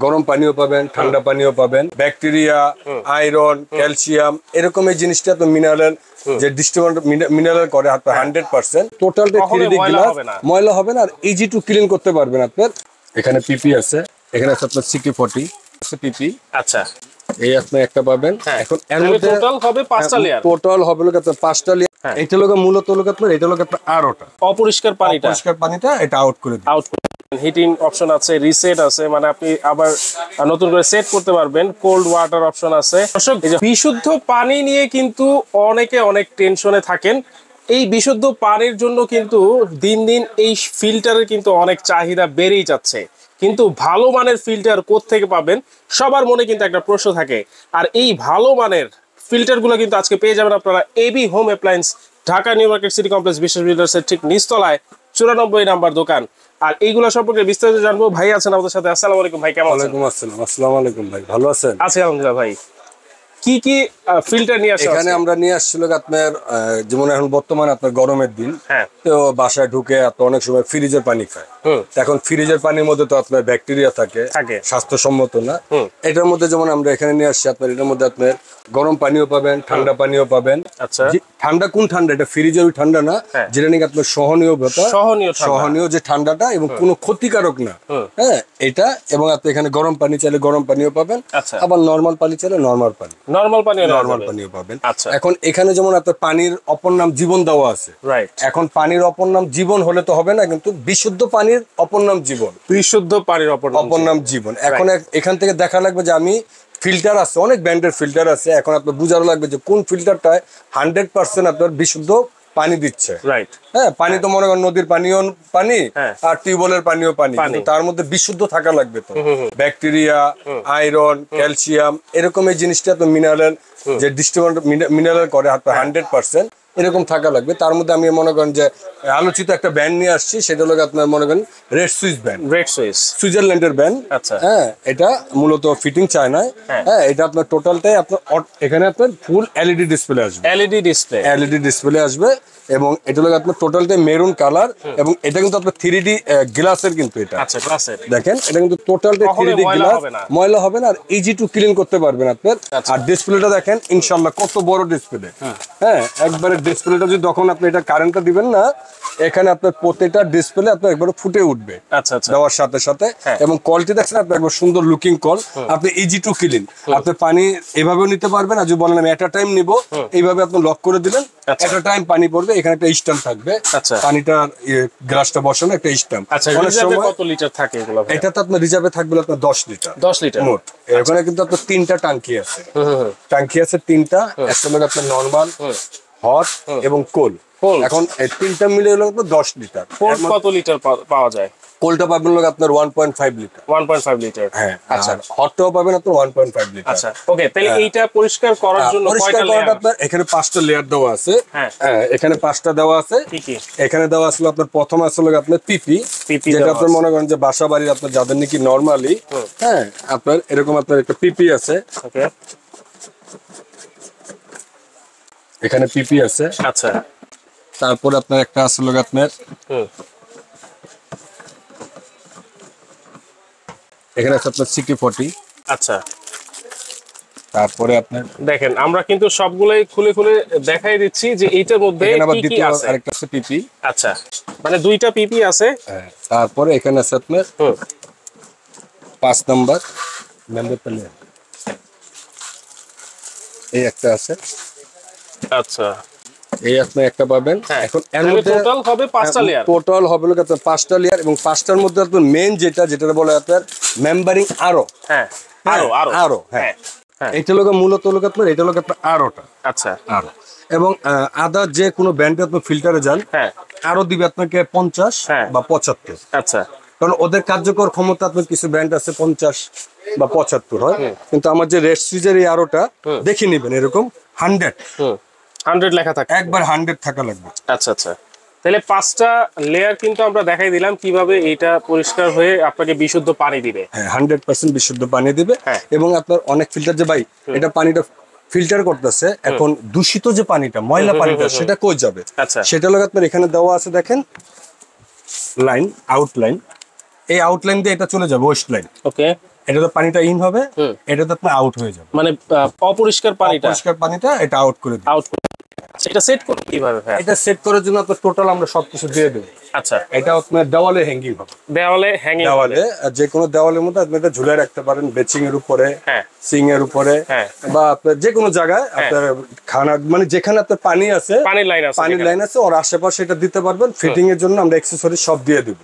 গরম পানিও পাবেন, ঠান্ডা পানিও পাবেন, ব্যাকটেরিয়া, আয়রন, ক্যালসিয়াম এরকম এই জিনিসটা তো মিনারেল যে ডিস্ট্রিবিউটর মিনারেল করে 100%। টোটালটা 3D গ্লাস, ময়লা হবে না আর ইজি টু ক্লিন করতে পারবেন আপনার। এখানে পিপি আছে, এখানে আছে আপনার CT40 আছে পিপি। আচ্ছা, এই আপনি একটা পাবেন। এখন এর মধ্যে টোটাল হবে 5টা লেয়ার। টোটাল হবে লোক আপনার 5টা লেয়ার। এটা লোক মূলত লোক আপনার এটা লোক আপনার আরোটা অপরিষ্কার পানিটা এটা আউট করে দিই। আউট হিটিং অপশন আছে, রিসেট আছে, মানে আপনি আবার নতুন করে সেট করতে পারবেন। কোল্ড ওয়াটার অপশন আছে। বিশুদ্ধ পানি নিয়ে কিন্তু অনেকে অনেক টেনশনে থাকেন। এই বিশুদ্ধ পানির জন্য কিন্তু দিন দিন এই ফিল্টারের কিন্তু অনেক চাহিদা বেড়েই যাচ্ছে, কিন্তু ভালো মানের ফিল্টার কোত্থেকে পাবেন সবার মনে কিন্তু একটা প্রশ্ন থাকে। আর এই ভালো মানের ফিল্টারগুলো কিন্তু আজকে পেয়ে যাবেন আপনারা AB home appliance, Dhaka new market city complex বিশেষ বিল্ডার্সের ঠিক নিচতলায় 94 নাম্বার দোকান। আর এইগুলো সম্পর্কে বিস্তারিত জানবো। ভাই আছেন আমাদের সাথে। আসসালামু আলাইকুম ভাই, কেমন আছেন? ওয়ালাইকুম আসসালাম। আসসালামু আলাইকুম ভাই, ভালো আছেন? আছি আলহামদুলিল্লাহ। ভাই কি কি ফিল্টার নিয়ে আসছেন? এখানে আমরা নিয়ে আসছিল আপনার যেমন এখন বর্তমানে আপনার গরমের দিন, তো বাসায় ঢুকে আপনার অনেক সময় ফ্রিজের পানি খায়। এখন ফ্রিজের পানির মধ্যে তো আপনার ব্যাকটেরিয়া থাকে, স্বাস্থ্যসম্মত না। এটার মধ্যে যেমন আমরা এখানে নিয়ে আসছি আপনার, এটার মধ্যে আপনার গরম পানিও পাবেন, ঠান্ডা পানিও পাবেন। আচ্ছা, ঠান্ডা কোন ঠান্ডা? এটা ফ্রিজের ওই ঠান্ডা না, যেটা নাকি আপনার সহনীয় যে ঠান্ডাটা এবং কোনো ক্ষতিকারক না। হ্যাঁ, এটা এবং আপনি এখানে গরম পানি চাইলে গরম পানিও পাবেন, আবার নর্মাল পানি চাইলে নর্মাল পানিও পাবেন। এখন এখানে যেমন আপনার পানির অপর নাম জীবন দেওয়া আছে। এখন পানির অপর নাম জীবন হলে তো হবে না, কিন্তু বিশুদ্ধ পানির অপর নাম জীবন, বিশুদ্ধ পানির অপর নাম জীবন। এখন এখান থেকে দেখা লাগবে যে আমি ফিল্টার আছে, অনেক ব্র্যান্ডের ফিল্টার আছে। এখন আপনার বুঝানো লাগবে যে কোন ফিল্টারটায় 100% আপনার বিশুদ্ধ পানি দিচ্ছে। হ্যাঁ, পানি তো মনে করেন নদীর পানিও পানি আর টিউবওয়েলের পানিও পানি, তার মধ্যে বিশুদ্ধ থাকা লাগবে। তো ব্যাকটেরিয়া, আয়রন, ক্যালসিয়াম এরকম এই জিনিসটা তো মিনারেল যে ডিস্ট্রিবিউটর মিনারেল করে 100% এরকম থাকা লাগবে। তার মধ্যে আমি মনে করেন যে আলোচিত একটা ব্যান্ড নিয়ে আসছি, সেটা হলো আপনার মনে করেন রেড সুইস ব্যান্ড, সুইজারল্যান্ডের ব্যান্ড। হ্যাঁ, এটা মূলত ফিটিং চায় না। হ্যাঁ, এটা আপনার টোটালটাই আপনার এখানে আপনার ফুল এলইডি ডিসপ্লে আসবে, এলইডি ডিসপ্লে আসবে এবং এটা হলো আপনার টোটালটাই মেরুন কালার এবং এটা কিন্তু আপনার 3D গ্লাসের, কিন্তু এটা দেখেন এটা কিন্তু টোটালটাই 3D গ্লাস, ময়লা হবে না আর ইজি টু ক্লিন করতে পারবেন আপনার। আর ডিসপ্লেটা দেখেন ইনশাআল্লাহ কত বড় ডিসপ্লে। হ্যাঁ, একবারে ডিসপ্লেটা যদি তখন আপনি এটা কারেন্টটা দিবেন না, এখানে আপনার প্রত্যেকটা ডিসপ্লে আপনার একবার ফুটে উঠবে দেওয়ার সাথে সাথে। এবং কলটি দেখছেন আপনার একবার সুন্দর লুকিং কল, আপনি ইজি টু ক্লিন। আপনি পানি এভাবেও নিতে পারবেন, আর যদি বলেন আমি এট আ টাইম নিব, এইভাবে আপনি লক করে দিলেন, এট আ টাইম পানি পড়বে। এখানে একটা স্ট্যাম্প থাকবে, পানিটা গ্লাসটা বসানো একটা স্ট্যাম্প। কত লিটার থাকে এগুলো? এটা তো আপনার রিজার্ভে থাকবে আপনার 10 লিটার মোট। এখানে কিন্তু আপনার 3টা টাঙ্কি আছে, টাঙ্কি আছে 3টা। একটা হলো আপনার নরমাল, হট এবং কোল। এখন এই 3টা মিলে হলো আপনার 10 লিটার। কত লিটার পাওয়া যায়? কোলটা পাবেন লোক আপনার 1.5 লিটার। 1.5 লিটার। হ্যাঁ, আচ্ছা। হটটাও পাবেন আপনার 1.5 লিটার। আচ্ছা, ওকে। তাহলে এইটা পরিষ্কার করার জন্য পরিষ্কার করাটা আপনার এখানে 5টা লেয়ার দেওয়া আছে। হ্যাঁ, এখানে 5টা দেওয়া আছে। এখানে দেওয়া আছে আপনার প্রথম আছে লোক আপনার পিপি, যেটা আপনার মনে করেন যে বাসা বাড়ির আপনার যাদের নাকি নরমালি, হ্যাঁ, আপনার এরকম আপনার একটা পিপি আছে। ওকে, এখানে পিপি আছে। আচ্ছা, তারপরে আপনার একটা আছে লোক আপনার এখানে আছে আপনার CT40। আচ্ছা, তারপরে আপনার দেখেন আমরা কিন্তু সবগুলাই খুলে খুলে দেখাই দিচ্ছি যে এইটার মধ্যে কি কি আছে। আরেকটা আছে পিপি। আচ্ছা, মানে 2টা পিপি আছে। হ্যাঁ, তারপরে এখানে আছে আপনার 5 নাম্বার প্লেয়ার, এই একটা আছে। আচ্ছা, এই আপনি একটা পাবেন। এখন এর মধ্যে টোটাল হবে 5টা লেয়ার। টোটাল হবে লোক আপনার 5টা লেয়ার এবং 5টার মধ্যে আপনার মেইন যেটা বলে আপনার মেম্বারিং আরো। হ্যাঁ, আরো। হ্যাঁ, এটা লোক মূলত লোক আপনার এটা লোক আপনার আরোটা। আচ্ছা, আরো এবং আদার যে কোনো ব্র্যান্ডে আপনি ফিল্টারে যান, আরো দিবে আপনাকে 50 বা 75। আচ্ছা, কারণ ওদের কার্যকর ক্ষমতা আপনার কিছু ব্র্যান্ড আছে 50 বা 75 হয়, কিন্তু আমার যে রেড সুইজের এই আরোটা দেখে নেবেন এরকম 100 লেখা থাকে, একবার 100 থাকা লাগবে। আচ্ছা আচ্ছা, তাহলে 5টা লেয়ার কিন্তু আমরা দেখাই দিলাম কিভাবে এটা পরিষ্কার হয়ে আপনাকে বিশুদ্ধ পানি দিবে। হ্যাঁ, 100% বিশুদ্ধ পানি দিবে। এবং আপনার অনেক ফিল্টার যে ভাই এটা পানিটা ফিল্টার করতেছে, এখন দূষিত যে পানিটা, ময়লা পানিটা, সেটা কই যাবে? সেটা লোক আপনার এখানে দেওয়া আছে, দেখেন লাইন, আউটলাইন। এই আউটলাইন দিয়ে এটা চলে যাবে ওয়েস্ট লাইন। ওকে, এটাতে পানিটা ইন হবে, এটাতে আপনার আউট হয়ে যাবে, মানে অপরিষ্কার পানিটা এটা আউট করে দিবে। আউট। এটা সেট করব কিভাবে ভাই? এটা সেট করার জন্য আপনার টোটাল আমরা সবকিছু দিয়ে দেব। আচ্ছা, এটা আপনার দেওয়ালে হ্যাঙ্গিং হবে, দেওয়ালে হ্যাঙ্গিং, দেওয়ালে যে কোনো দেওয়ালের মধ্যে আপনি এটা ঝুলে রাখতে পারেন, বেচিং এর উপরে, হ্যাঁ, সিং এর উপরে, হ্যাঁ, বা আপনার যে কোনো জায়গায় আপনার খানা মানে যেখানে আপনার পানি আছে, পানির লাইন আছে ওর আশেপাশে এটা দিতে পারবেন। ফিটিং এর জন্য আমরা অ্যাকসেসরিজ সব দিয়ে দেব,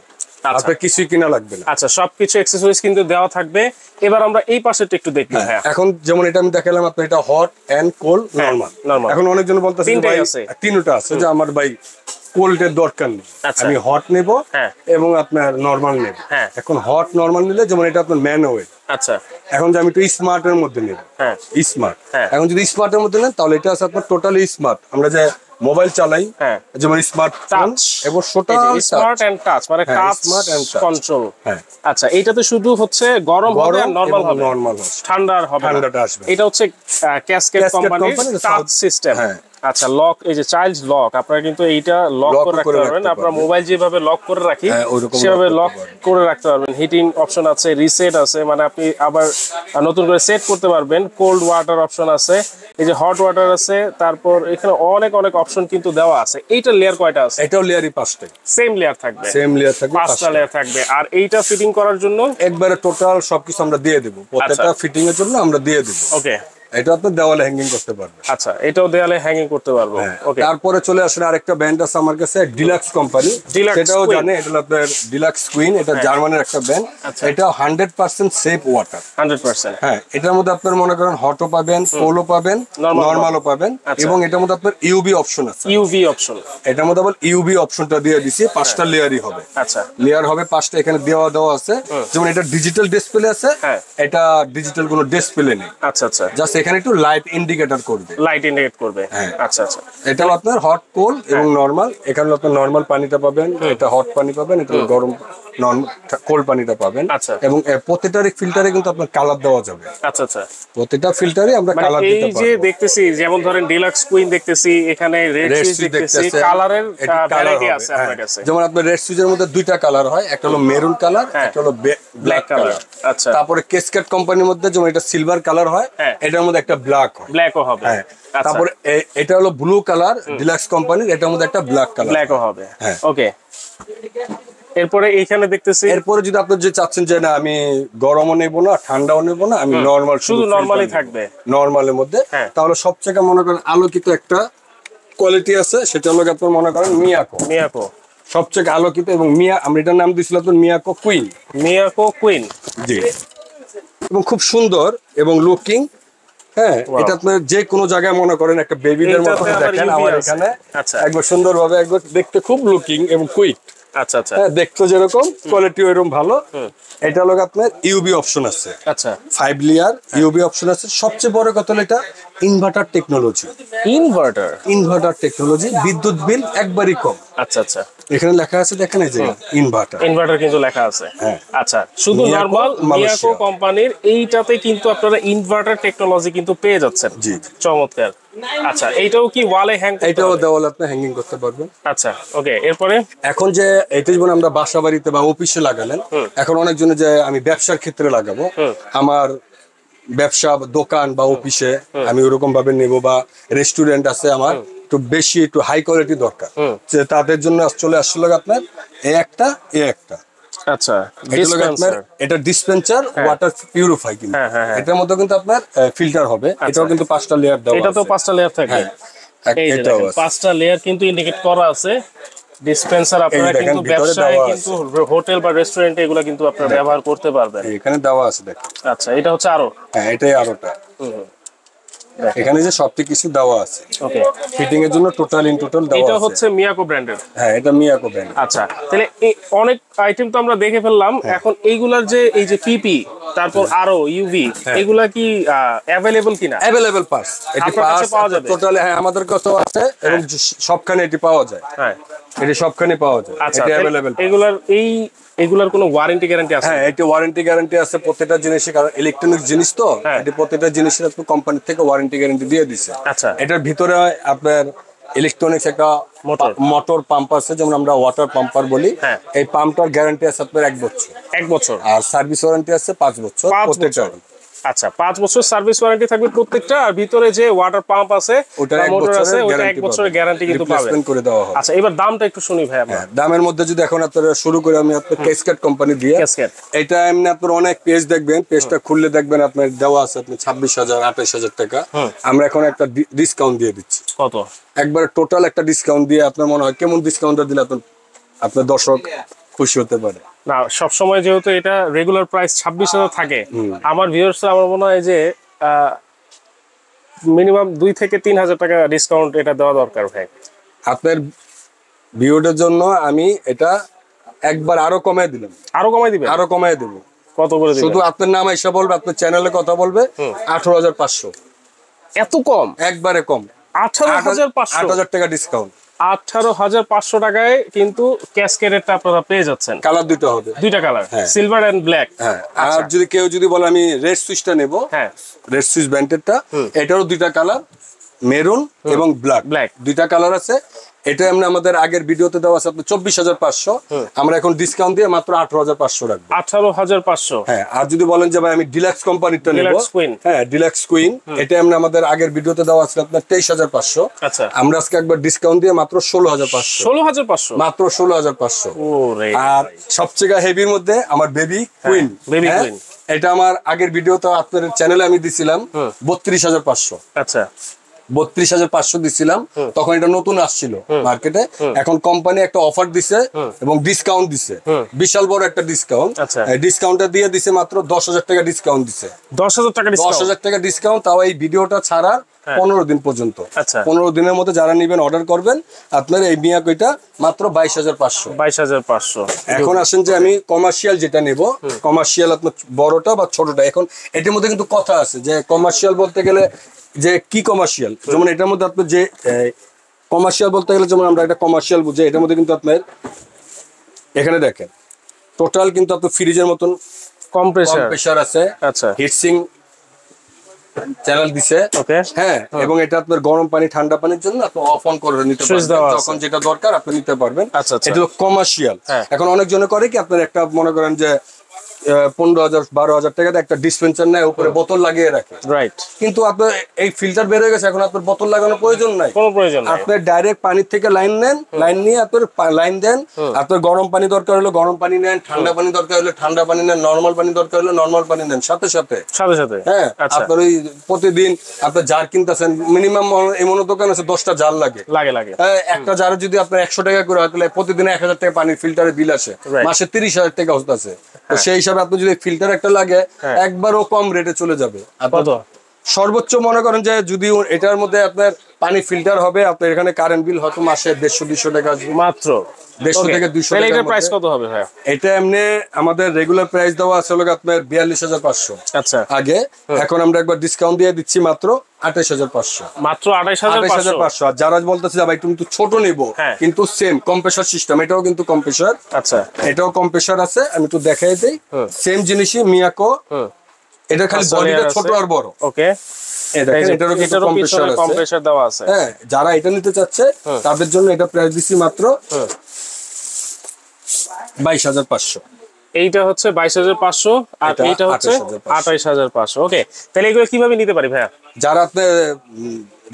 আপনার কিছুই কিনা লাগবে না। আচ্ছা, সবকিছু অ্যাকসেসরিজ কিন্তু দেওয়া থাকবে। এবার আমরা এই পাশেরটা একটু দেখব। হ্যাঁ, এখন যেমন এটা আমি দেখালাম আপনার, এটা হট এন্ড কোল্ড নরমাল। এখন অনেকজন বলতেছে ভাই তিনটা আছে, যে আমার ভাই কোল্ডের দরকার নেই, আমি হট নেব এবং আপনার নরমাল নেব। এখন হট নরমাল নিলে যেমন এটা আপনার ম্যানুয়াল। আচ্ছা, এখন যে আমি একটু স্মার্ট এর মধ্যে নেব, স্মার্ট, এখন যদি স্মার্ট এর মধ্যে নেন তাহলে এটা আছে আপনার টোটালি স্মার্ট। আমরা যে মোবাইল চালাই যেমন স্মার্ট টাচ এবং স্মার্ট এন্ড টাচ, মানে টাচ কন্ট্রোল। আচ্ছা, এইটাতে শুধু হচ্ছে গরম হবে আর নরমাল হবে, নরমাল হবে, ঠান্ডা হবে, ঠান্ডাটা আসবে। এটা হচ্ছে ক্যাসকেড কোম্পানির টাচ সিস্টেম। আচ্ছা, লক, এই যে চাইল্ড লক, আপনারা কিন্তু এইটা লক করে রাখতে পারবেন। আপনারা মোবাইল যেভাবে লক করে রাখি সেভাবে লক করে রাখতে পারবেন। হিটিং অপশন আছে, রিসেট আছে, মানে আপনি আবার নতুন করে সেট করতে পারবেন। কোল্ড ওয়াটার অপশন আছে, এই যে হট ওয়াটার আছে, তারপর এখানে অনেক অনেক অপশন কিন্তু দেওয়া আছে। এইটা লেয়ার কয়টা আছে? এটাও লেয়ারই 5টা, সেম লেয়ার থাকবে, সেম লেয়ার থাকবে, 5টা লেয়ার থাকবে। আর এইটা ফিটিং করার জন্য একবারে টোটাল সবকিছু আমরা দিয়ে দেব, প্রত্যেকটা ফিটিং এর জন্য আমরা দিয়ে দেব। ওকে, এটা আপনি দেওয়ালে হ্যাঙ্গিং করতে পারবেন। আচ্ছা, এটাও দেওয়ালে হ্যাঙ্গিং করতে পারবো। ওকে, তারপরে চলে আসলে আরেকটা ব্র্যান্ড আছে আমার কাছে, ডিলাক্স কোম্পানি, সেটাও জানে, এটা আপনার ডিলাক্স কুইন, এটা জার্মানের একটা ব্র্যান্ড। এটা 100% সেফ ওয়াটার, 100%। হ্যাঁ, এটার মধ্যে আপনার মনে করেন হটও পাবেন, কোলও পাবেন, নরমালও পাবেন, এবং এটার মধ্যে আপনার ইউভি অপশন আছে। ইউভি অপশন, এটার মধ্যে আবার ইউভি অপশনটা দিয়ে দিছি। 5টা লেয়ারই হবে। আচ্ছা, লেয়ার হবে 5টা, এখানে দেওয়া আছে। যেমন এটা ডিজিটাল ডিসপ্লে আছে, এটা ডিজিটাল কোনো ডিসপ্লে নেই। আচ্ছা আচ্ছা, জাস্ট এখানে একটু লাইট ইন্ডিকেটর করবে, লাইট ইন্ডিকেট করবে। আচ্ছা আচ্ছা, এটা আপনার হট, কোল্ড এবং নরমাল। এখানে আপনার নরমাল পানিটা পাবেন, এটা হট পানি পাবেন, এটা গরম কোল্ড পানিটা পাবেন। এবং প্রত্যেকটার ফিল্টারে কিন্তু আপনার কালার দেওয়া যাবে। আচ্ছা আচ্ছা, প্রত্যেকটা ফিল্টারে আমরা কালার দিতে পারবো। এই যে দেখতেছি, যেমন ধরেন ডিলাক্স কুইন দেখতেছি, এখানে রেড সুইচ দেখতেছি, কালারের ভ্যারাইটি আছে আপনার কাছে। যেমন আপনার রেড সুইচের মধ্যে 2টা কালার হয়, একটা হলো মেরুন কালার, একটা হলো ব্ল্যাক কালার। আচ্ছা, তারপরে ক্যাসকেড কোম্পানির মধ্যে যেমন এটা সিলভার কালার হয়, এটার মধ্যে একটা ব্ল্যাকও হবে। তারপরে এটা হলো ব্লু কালার, ডিলাক্স কোম্পানির, এটার মধ্যে একটা ব্ল্যাকও হবে। ওকে, এরপরে এইখানে দেখতেছি, এরপরে যদি আপনি যে চাচ্ছেন যে না আমি গরমও নেব না ঠান্ডাও নেব না, আমি নরমাল, শুধু নরমালি থাকবে, নরমালের মধ্যে, তাহলে সবচেয়ে মনে করেন আলোকিত একটা কোয়ালিটি আছে, সেটা হলো আপনার মনে করেন মিয়াকো সবচেয়ে আলোকিত। এবং আমরা এটার নাম দিয়েছিলাম আপনার মিয়াকো কুইন। জি, এবং খুব সুন্দর এবং লুকিং। হ্যাঁ, এটা আপনার যে কোনো জায়গায় মনে করেন একটা বেবিদের মতো দেখেন, আমার এখানে একবার সুন্দরভাবে, একবার দেখতে খুব লুকিং এবং কুইক। আচ্ছা আচ্ছা, দেখতে যেরকম কোয়ালিটি ওইরকম ভালো। এটা হলো আপনার ইউবি অপশন আছে। আচ্ছা, 5 লেয়ার ইউবি অপশন আছে। সবচেয়ে বড় কথা হলো এটা ইনভার্টার টেকনোলজি। ইনভার্টার টেকনোলজি, বিদ্যুৎ বিল একবারই কম। আচ্ছা আচ্ছা, এখানে লেখা আছে দেখেন, এই যে ইনভার্টার কিন্তু লেখা আছে। আচ্ছা, শুধু নরমাল মিয়াকো কোম্পানির এইটাতে কিন্তু আপনারা ইনভার্টার টেকনোলজি কিন্তু পেয়ে যাচ্ছেন। জি, চমৎকার। আচ্ছা, এইটাও কি ওয়ালে এটাও দেওয়ালে আপনি হ্যাঙ্গিং করতে পারবেন। আচ্ছা, ওকে। এরপরে এখন যে এটা যেমন আমরা বাসা বাড়িতে বা অফিসে লাগালেন, এখন অনেকজনে যে আমি ব্যবসার ক্ষেত্রে লাগাবো, আমার ব্যবসা দোকান বা অফিসে আমি ওরকম ভাবে নেব, বা রেস্টুরেন্ট আছে আমার একটু বেশি একটু হাই কোয়ালিটি দরকার, যে তাদের জন্য চলে আসছিল আপনার এই একটা। আচ্ছা, এটা ডিসপেন্সার ওয়াটার পিউরিফাই, কিন্তু এটার মধ্যে কিন্তু আপনার ফিল্টার হবে। এটাও কিন্তু 5টা লেয়ার দেওয়া আছে। এটা তো 5টা লেয়ার থাকে। এটাও 5টা লেয়ার কিন্তু ইন্ডিকেট করা আছে। ডিসপেন্সার আপনারা কিন্তু ব্যবসায় কিন্তু হোটেল বা রেস্টুরেন্টে এগুলো কিন্তু আপনারা ব্যবহার করতে পারবেন। এখানে দেওয়া আছে দেখেন। আচ্ছা, এটা হচ্ছে আরো, হ্যাঁ, এটাই আরোটা। এখানে যে সবকিছু দেওয়া আছে। ওকে, ফিটিং এর জন্য টোটাল দেওয়া আছে। এটা হচ্ছে মিয়াকো ব্র্যান্ডের। হ্যাঁ, এটা মিয়াকো ব্র্যান্ড। আচ্ছা, তাহলে এই অনেক আইটেম তো আমরা দেখে ফেললাম। এখন এইগুলার যে এই যে পিপি, তারপর আরো ইউভি, এগুলা কি अवेलेबल কিনা? अवेलेबल পার্টস, এটি পার্টস পাওয়া যাবে টোটালি। হ্যাঁ, আমাদের কাছেও আছে এবং সবখানে এটি পাওয়া যায়। হ্যাঁ, এটি সবখানে পাওয়া যায়। এটি अवेलेबल। এগুলার কোনো ওয়ারেন্টি গ্যারান্টি আছে? হ্যাঁ, এটি ওয়ারেন্টি গ্যারান্টি আছে প্রত্যেকটা জিনিসে, কারণ ইলেকট্রনিক জিনিস তো, এটি প্রত্যেকটা জিনিসের আপনি কোম্পানি থেকে ওয়ারেন্টি গ্যারান্টি দিয়ে দিছে। আচ্ছা, এটার ভিতরে আপনার ইলেকট্রনিক্স একটা মোটর পাম্প আছে, যেমন আমরা ওয়াটার পাম্পার বলি। এই পাম্পটার গ্যারান্টি আছে আপনার 1 বছর। 1 বছর। আর সার্ভিস ওয়ারেন্টি আছে 5 বছর প্রত্যেকটা। আচ্ছা, 5 বছর সার্ভিস ওয়ারেন্টি থাকবে প্রত্যেকটা। আর ভিতরে যে ওয়াটার পাম্প আছে, মোটর আছে, ওটা 1 বছরের গ্যারান্টি কিন্তু পাবেন। করে দেওয়া হবে। আচ্ছা, এবার দামটা একটু শুনি ভাই আপনার। দামের মধ্যে যদি এখন আপনারা শুরু করে, আমি আপনার ক্যাসকেড কোম্পানি দিয়ে, এটা এমনি আপনার অনেক পেজ দেখবেন, পেজটা খুললে দেখবেন আপনার দেওয়া আছে আপনি 26,000 28,000 টাকা। আমরা এখন একটা ডিসকাউন্ট দিয়ে দিচ্ছি। কত? একবার টোটাল একটা ডিসকাউন্ট দিয়ে, আপনার মনে হয় কেমন ডিসকাউন্টটা দিলে আপনার দর্শক খুশি হতে পারে? না, সব সময় যেহেতু এটা রেগুলার প্রাইস 26,000 থাকে, আমার ভিউয়ার্সরা আমার মনে হয় যে মিনিমাম 2 থেকে 3,000 টাকা ডিসকাউন্ট এটা দেওয়া দরকার ভাই। আপনার ভিউয়ারদের জন্য আমি এটা একবার আরো কমায় দিলাম। আরো কমাই দিবেন? আরো কমায় দেব। কত করে দিবেন? শুধু আপনার নাম এসে বলবে, আপনার চ্যানেলে কথা বলবে, 18,500। এত কম? একবারে কম। 18,500? 8,000 টাকা ডিসকাউন্ট। 18,500 টাকায় কিন্তু ক্যাসকেডেরটা আপনারা পেয়ে যাচ্ছেন। কালার দুটো হবে, 2টা কালার, সিলভার এন্ড ব্ল্যাক। আর যদি কেউ বলে আমি রেড সুইচটা নেব, রেড সুইচ ব্র্যান্ডেরটা, এটারও 2টা কালার, মেরুন এবং ব্ল্যাক, 2টা কালার আছে। এটা এমনি আমাদের আগের ভিডিওতে দেওয়া আছে আপনার 24,500, আমরা এখন ডিসকাউন্ট দিয়ে মাত্র 18,500 রাখবো। 18,500। হ্যাঁ, আর যদি বলেন যে ভাই আমি ডিলাক্স কোম্পানিটা নেব, ডিলাক্স কুইন, এটা এমনি আমাদের আগের ভিডিওতে দেওয়া আছে আপনার 23,500। আচ্ছা, আমরা আজকে একবার ডিসকাউন্ট দিয়ে মাত্র 16,500। 16,500 মাত্র 16,500। আর সবচেয়ে হেভির মধ্যে আমার বেবি কুইন, এটা আমার আগের ভিডিওতে আপনার চ্যানেলে আমি দিছিলাম 32,500। আচ্ছা, 32,500 দিছিলাম, তখন এটা নতুন আসছিল মার্কেটে। এখন কোম্পানি একটা অফার দিছে এবং ডিসকাউন্ট দিছে, বিশাল বড় একটা ডিসকাউন্ট। ডিসকাউন্টটা দিয়ে দিছে মাত্র 10,000 টাকা ডিসকাউন্ট দিছে। 10,000 টাকা ডিসকাউন্ট? 10,000 টাকা ডিসকাউন্ট, তাও এই ভিডিওটা ছাড়ার 15 দিন পর্যন্ত। 15 দিনের মধ্যে যারা নিবেন, অর্ডার করবেন, আপনার এই মিয়াকোটা মাত্র 22,500। 22,500। এখন আসেন যে আমি কমার্শিয়াল যেটা নেব, কমার্শিয়াল আপনার বড়টা বা ছোটটা। এখন এটার মধ্যে কিন্তু কথা আছে যে কমার্শিয়াল বলতে গেলে যে কি কমার্শিয়াল, যেমন এটার মধ্যে আপনার যে কমার্শিয়াল বলতে গেলে, যেমন আমরা একটা কমার্শিয়াল বুঝি, এটার মধ্যে কিন্তু আপনার এখানে দেখেন টোটাল কিন্তু আপনার ফ্রিজের মতন কম্প্রেসার আছে। আচ্ছা, হিটসিং চ্যানেল দিছে। হ্যাঁ, এবং এটা আপনার গরম পানি ঠান্ডা পানির জন্য আপনি অফ অন করে নিতে পারবেন, যখন যেটা দরকার আপনি নিতে পারবেন। এটা হলো কমার্শিয়াল। এখন অনেকজনে করে কি, আপনার একটা মনে করেন যে 15,000 12,000 টাকাতে একটা ডিসপেন্সার নেয়, উপরে বোতল লাগিয়ে রাখে, রাইট। কিন্তু আপনার এই ফিল্টার বের হয়ে গেছে, এখন আপনার বোতল লাগানোর প্রয়োজন নাই, কোনো প্রয়োজন নাই। আপনি ডাইরেক্ট পানির থেকে লাইন নেন, লাইন নিয়ে আপনার লাইন দেন। আপনার গরম পানি দরকার হলে গরম পানি নেন, ঠান্ডা পানি দরকার হলে ঠান্ডা পানি নেন, নরমাল পানি দরকার হলে নরমাল পানি নেন, সাথে সাথে। হ্যাঁ, আপনার ওই প্রতিদিন আপনার জার কিনতেছেন, মিনিমাম এমন দোকান আছে 10টা জার লাগে। একটা জারে যদি আপনার 100 টাকা করে হয়, তাহলে প্রতিদিন 1,000 টাকা পানির ফিল্টারের বিল আসে, মাসে 30,000 টাকা হচ্ছে। তো সেই হিসাবে আপনি যদি ফিল্টার একটা লাগে, একবারও কম রেটে চলে যাবে। সর্বোচ্চ মনে করেন যে যদি এটার মধ্যে আপনার পানি ফিল্টার হবে, আপনার এখানে কারেন্ট বিল হয়তো মাসে 150-200 টাকা মাত্র, 150 থেকে 200 টাকা। এটার প্রাইস কত হবে ভাই? এটা এমনি আমাদের রেগুলার প্রাইস দেওয়া আছে হলো আপনার 42,500। আচ্ছা, আগে। এখন আমরা একবার ডিসকাউন্ট দিয়ে দিচ্ছি মাত্র 28,500। মাত্র 28,500। আর যারা বলতেছে ভাই তুমি তো ছোট নিব, কিন্তু সেম কম্প্রেসার সিস্টেম, এটাও কিন্তু কম্প্রেসার। আচ্ছা, এটাও কম্প্রেসার আছে, আমি একটু দেখাই দেই। সেম জিনিসই মিয়াকো, এটা খালি বডিটা ছোট আর বড়। ওকে, এটারও কিন্তু কম্প্রেসার দেওয়া আছে। হ্যাঁ, যারা এটা নিতে চাচ্ছে তাদের জন্য এটা প্রাইস দিচ্ছি মাত্র 22,500। এইটা হচ্ছে 22,500 আর এইটা হচ্ছে 28,500। ওকে, তাহলে এগুলো কিভাবে নিতে পারি ভাইয়া? যারা আপনার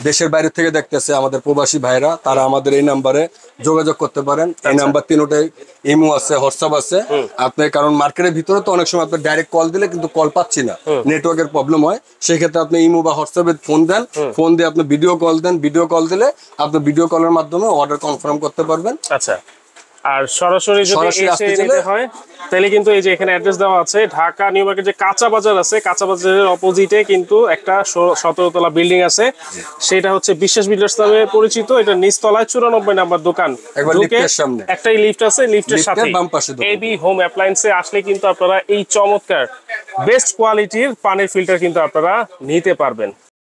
দেশের বাইরে থেকে দেখতেছে, আমাদের প্রবাসী ভাইরা, তারা আমাদের এই নাম্বারে যোগাযোগ করতে পারেন। এই নাম্বার তিনটাই ইমো আছে, হোয়াটসঅ্যাপ আছে। আপনি কারণ মার্কেটের ভিতরে তো অনেক সময় আপনি ডাইরেক্ট কল দিলে কিন্তু কল পাচ্ছি না, নেটওয়ার্কের প্রবলেম হয়। সেই ক্ষেত্রে আপনি ইমো বা হোয়াটসঅ্যাপে ফোন দেন, ফোন দিয়ে আপনি ভিডিও কল দেন, ভিডিও কল দিলে আপনি ভিডিও কলের মাধ্যমে অর্ডার কনফার্ম করতে পারবেন। আচ্ছা, আর সরাসরি যদি এসে নিতে হয় তাহলে কিন্তু এই যে এখানে অ্যাড্রেস দেওয়া আছে, ঢাকা নিউ মার্কেট যে কাঁচা বাজার আছে, কাঁচা বাজারের অপোজিটে কিন্তু একটা 17 তলা বিল্ডিং আছে, সেটা হচ্ছে বিশ্বাস বিল্ডার্স নামে পরিচিত। এটা নিচতলায় 94 নাম্বার দোকান, একটাই লিফট আছে, লিফটের সাথে এবি হোম অ্যাপ্লায়েন্সে আসলে কিন্তু আপনারা এই চমৎকার বেস্ট কোয়ালিটির পানির ফিল্টার কিন্তু আপনারা নিতে পারবেন।